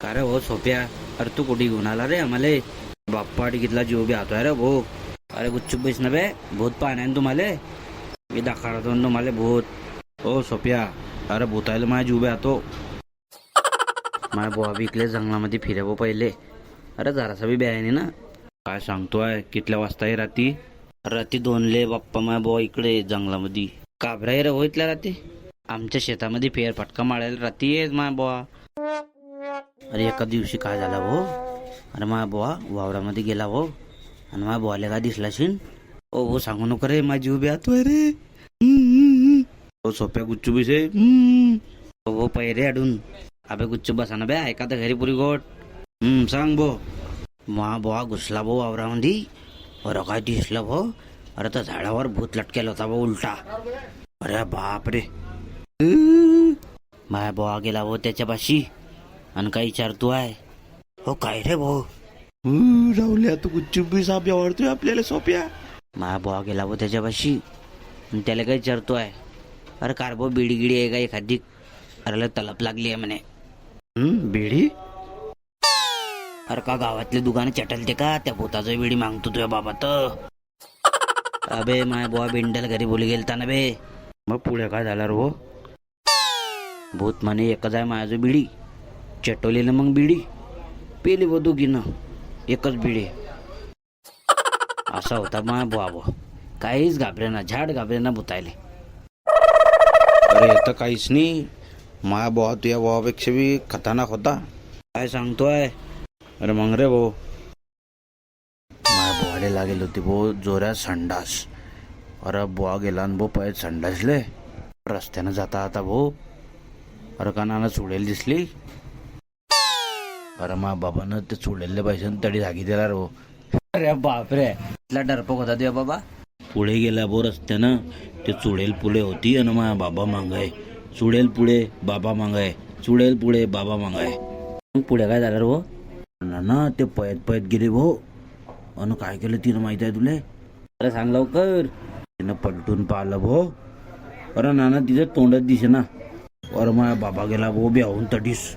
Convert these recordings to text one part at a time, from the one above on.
का रे हो सोप्या, अरे तू कुठे घेऊन आला रे आम्हाला? बाप्पा कितला जीव बी हातोय रे भाऊ. अरे गुच्चूप बैस ना बे, भूत पाहण्यान तुम्हाला मी दाखवतो तुम्हाला भूत. हो सोप्या, अरे भूतायला माझ्या जीव बी हातो. माझ्या बुवा बी इकडे जंगलामध्ये फिरे भाऊ पहिले. अरे जरासा बी ब्याने ना. काय सांगतोय, कितल्या वाजता आहे राती? राती 2ले बाप्पा माझ्या बुवा इकडे जंगलामध्ये. काबराय रे हो इथल्या राती. आमच्या शेतामध्ये फेर फटका मारायला राती आहे माझ्या बुवा. अरे एका दिवशी काय झाला भाऊ, अरे माझा बुवा वावरामध्ये गेला भाऊ आणि माझ्या बुवाला काय दिसला शिन. ओ हो सांगू नको रे, माझी जीव बी हातोय रे. हो सोप्या गुच्चू बिसे हो पैरे अडून. अबे गुच्चू बसा ना बे, ऐका तर घरी पुरी गोट. सांग भो. मा बुवा घुसला भाऊ वावरामध्ये. अरे काय दिसलं भाऊ, अरे तर झाडावर भूत लटकेला होता भाऊ उलटा. अरे बाप रे. माझ्या बुवा गेला भाऊ त्याच्यापाशी आणि काय विचारतो आहे. हो काय रे भाऊ, राहुल्या तू गुच्चुबी साप आवडतोय आपल्याला सोप्या. माझा बुवा गेला भाऊ त्याच्यापाशी आणि त्याला काय विचारतो आहे. अरे कार भाऊ बिडी गिडी आहे का एखादी? अरे तलप लागली आहे म्हणे. बेडी? अरे का गावातले दुकानं चटलते का? त्या भूताचं बिडी मागतो तुझ्या बाबा तर. अबे माझ्या बुवा बिंड्याला घरी बोली गेलता ना बे. मग पुढे काय झालं रे? भूत म्हणे एकच आहे माझं बिडी. चटवली ना मग बिडी पेली बो दोघीनं एकच बिडी. असा होता माझा बुवा बुवा. काहीच घाबरेना, झाड घाबरेना भूतायले. अरे तर काहीच नाही, माझ्या भावा तुझ्या भावापेक्षा बी खतरनाक होता. काय सांगतोय? अरे मग रे भाऊ, माझ्या बुवाला लागेल होती भाऊ जोऱ्यात संडास. अरे बुवा गेला आणि भाऊ पाय संडासले रस्त्यानं जाता आता भाऊ. अरे कानानं चुडेल दिसली. अरे मा बाबानं ते चुडेलले पैसे तडी जागी दिला रे भाऊ. अरे बापरे, इथला डरपोक होता तुझ्या बाबा. पुढे गेला भाऊ रस्त्यानं, ते चुडेल पुढे होती आणि माझ्या बाबा मागाय. चुडेल पुढे बाबा मागाय, चुडेल पुढे बाबा मागाय. मग पुढे काय झालं रे भाऊ? ना ते पयत पयत गेले भाऊ. अन काय केलं तिनं माहिती आहे तुले? अरे सांग लवकर. तिनं पलटून पाहिलं भाऊ. अरे नाना तिचं तोंडच दिसे ना. अरे माझ्या बाबा गेला भाऊ ब्याहून तडीस.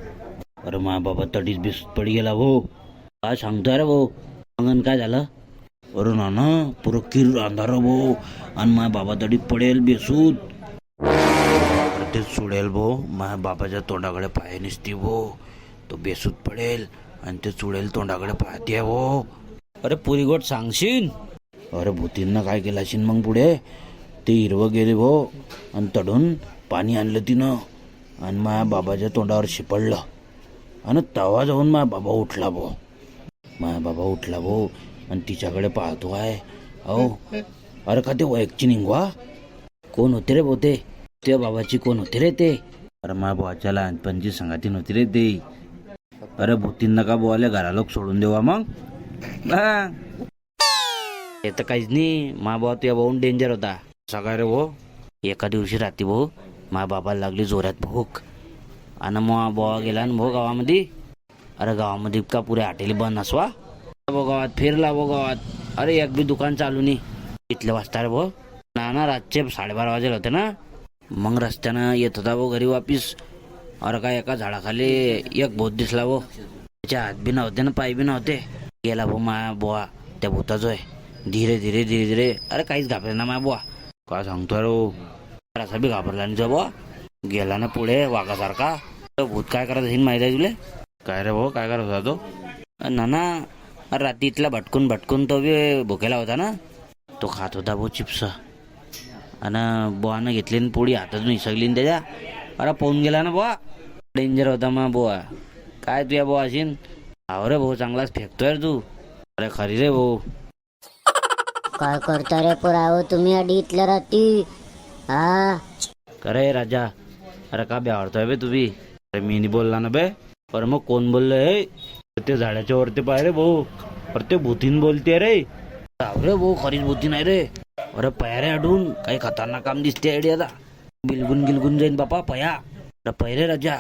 अरे माझ्या बाबा तडीस बीस पडी गेला भाऊ. काय सांगतोय रे भाऊ? अंगण काय झालं? अरे नाना पुरं किर अंधार भाऊ आणि माझ्या बाबा तडी पडेल बेसूत. अरे ते चुडेल भाऊ माझ्या बाबाच्या तोंडाकडे पाय निसती भाऊ. तो बेसूत पडेल आणि ते चुडेल तोंडाकडे पाहते भाऊ. अरे पुरी गोट सांगशील? अरे भूतींना काय केलं असेल मग पुढे? ते हिरवं गेले भाऊ आणि तडून पाणी आणलं तिनं आणि माझ्या बाबाच्या तोंडावर शिपडलं आणि तवा जाऊन माझ्या बाबा उठला भाऊ. माझ्या बाबा उठला भाऊ आणि तिच्याकडे पाहतो आहे. अहो अरे का ते वयकची निघवा? कोण होते रे भाऊ ते? त्या बाबाची कोण होते रे ते? अरे माझ्या भावाच्या लहानपणची संगाती नव्हती रे ते. अरे भूतींना का बोवाले घरा लोक सोडून देवा मग? हे तर काहीच नाही, मा भाऊ तुझ्या भाऊन डेंजर होता. सगळं रे भाऊ. एका दिवशी रात्री भाऊ माझ्या बाबाला लागली जोरात भूक आणि मग भावा गेला आणि भाऊ गावामध्ये. अरे गावामध्ये का पुऱ्या हॉटेली बंद असवा भाऊ. गावात फिरला भाऊ गावात. अरे एक बी दुकान चालू नाही. इथलं वाजता रे भाऊ. ना रातचे 12:30 वाजेला होते ना. मग रस्त्यानं येत होता भाऊ घरी वापिस. अरे काय एका झाडाखाली एक भूत दिसला भाऊ. त्याच्या हात बी नव्हते ना पाय बी नव्हते. गेला भाऊ माझ्या बुवा त्या भूताचं आहे. धीरे धीरे धीरे धीरे. अरे काहीच घाबरे ना माझ्या बुवा. काय सांगतोय रे? असा बी घाबरला नाही बुवा. गेला ना पुढे वाघासारखा. भूत काय करत असेल माहिती आहे तुले? काय रे भाऊ, काय करत होता तो? नाना अरे रात्री इथला भटकून भटकून तो बी भुकेला होता ना. तो खात होता भाऊ चिप्स आणि बुवानं घेतली ना पोळी हातातून इसगली त्याच्या. अरे पोहून गेला ना बुवा. डेंजर होता मग बुवा. काय तुझ्या बुवा असेल? अहो रे भाऊ चांगलाच फेकतोय रे तू. अरे खरी रे भाऊ. काय करता रे पुराव तुम्ही अडी इथल्या रात्री? हा करे राजा. अरे का आवडतोय बे तुम्ही? अरे मी नाही बोलला ना बे. अरे मग कोण बोललंय? ते झाडाच्या वरती पाय रे भाऊ. अरे ते भूतीन बोलते रे. अरे भाऊ खरीच भूती नाही रे. अरे पया अडून काही खतरनाक काम दिसते आयडिया. बिलगुन गिलगुन जाईन बापा पया. अरे पै रे राजा.